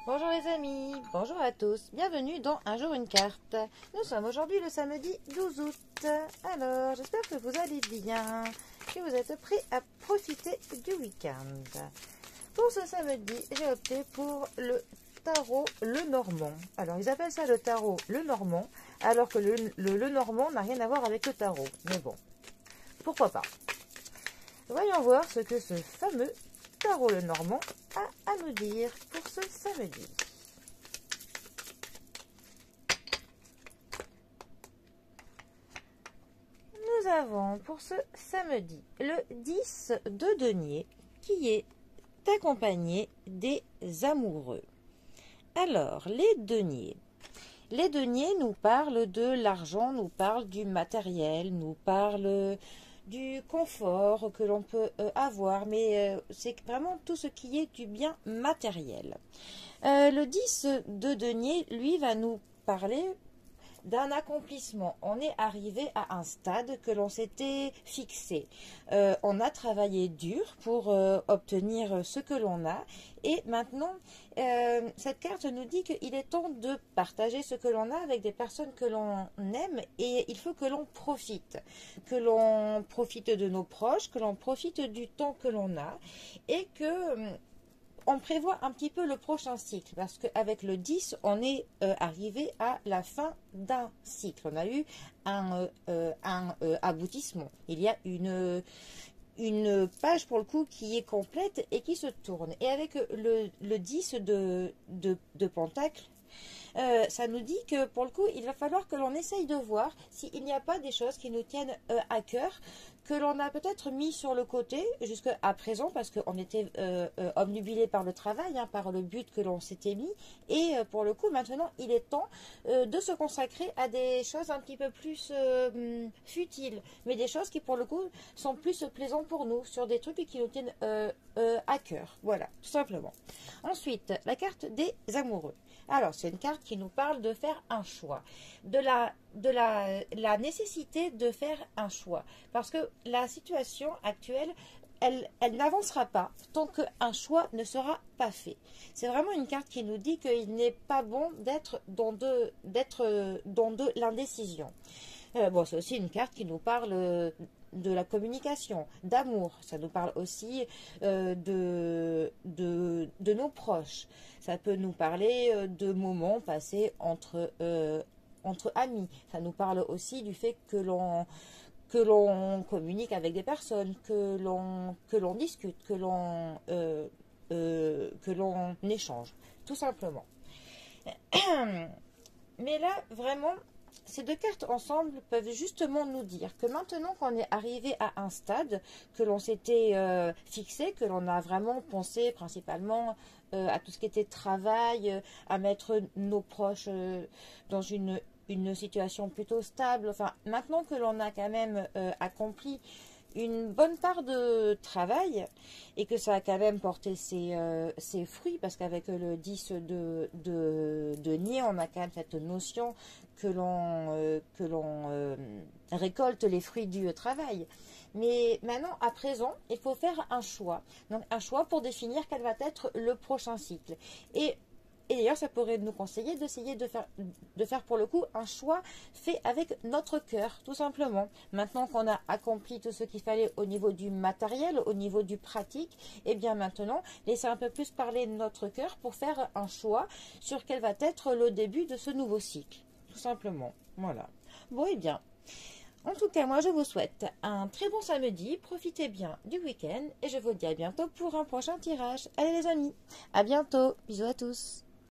Bonjour les amis, bonjour à tous, bienvenue dans Un jour une carte. Nous sommes aujourd'hui le samedi 12 août. Alors, j'espère que vous allez bien, que vous êtes prêts à profiter du week-end. Pour ce samedi, j'ai opté pour le tarot Lenormand. Alors, ils appellent ça le tarot Lenormand, alors que le Normand n'a rien à voir avec le tarot. Mais bon, pourquoi pas. Voyons voir ce que ce fameux tarot Lenormand a à nous dire pour ce samedi. Nous avons pour ce samedi le 10 de denier qui est accompagné des amoureux. Alors, les deniers. Les deniers nous parlent de l'argent, nous parlent du matériel, nous parlent du confort que l'on peut avoir, mais c'est vraiment tout ce qui est du bien matériel. Le 10 de denier, lui, va nous parler d'un accomplissement. On est arrivé à un stade que l'on s'était fixé. On a travaillé dur pour obtenir ce que l'on a et maintenant cette carte nous dit qu'il est temps de partager ce que l'on a avec des personnes que l'on aime et il faut que l'on profite de nos proches, que l'on profite du temps que l'on a et que on prévoit un petit peu le prochain cycle parce qu'avec le 10, on est arrivé à la fin d'un cycle. On a eu un aboutissement. Il y a une page pour le coup qui est complète et qui se tourne. Et avec le 10 de Pentacle, ça nous dit que pour le coup, il va falloir que l'on essaye de voir s'il n'y a pas des choses qui nous tiennent à cœur, que l'on a peut-être mis sur le côté jusqu'à présent parce qu'on était obnubilé par le travail, hein, par le but que l'on s'était mis. Et pour le coup, maintenant, il est temps de se consacrer à des choses un petit peu plus futiles, mais des choses qui pour le coup sont plus plaisantes pour nous, sur des trucs qui nous tiennent à cœur. Voilà, tout simplement. Ensuite, la carte des amoureux. Alors, c'est une carte qui nous parle de faire un choix, de la nécessité de faire un choix. Parce que la situation actuelle, elle n'avancera pas tant qu'un choix ne sera pas fait. C'est vraiment une carte qui nous dit qu'il n'est pas bon d'être dans de l'indécision. Bon, c'est aussi une carte qui nous parle de la communication, d'amour. Ça nous parle aussi de nos proches. Ça peut nous parler de moments passés entre amis. Ça nous parle aussi du fait que l'on communique avec des personnes, que l'on discute, que l'on échange, tout simplement. Mais là, vraiment, ces deux cartes ensemble peuvent justement nous dire que maintenant qu'on est arrivé à un stade, que l'on s'était fixé, que l'on a vraiment pensé principalement à tout ce qui était travail, à mettre nos proches dans une situation plutôt stable. Enfin, maintenant que l'on a quand même accompli une bonne part de travail et que ça a quand même porté ses fruits parce qu'avec le 10 de nier, on a quand même cette notion que l'on récolte les fruits du travail. Mais maintenant, à présent, il faut faire un choix. Donc un choix pour définir quel va être le prochain cycle. Et d'ailleurs, ça pourrait nous conseiller d'essayer de faire pour le coup un choix fait avec notre cœur, tout simplement. Maintenant qu'on a accompli tout ce qu'il fallait au niveau du matériel, au niveau du pratique, et bien maintenant, laisser un peu plus parler notre cœur pour faire un choix sur quel va être le début de ce nouveau cycle, tout simplement. Voilà. Bon, et bien. En tout cas, moi, je vous souhaite un très bon samedi. Profitez bien du week-end et je vous dis à bientôt pour un prochain tirage. Allez les amis, à bientôt. Bisous à tous.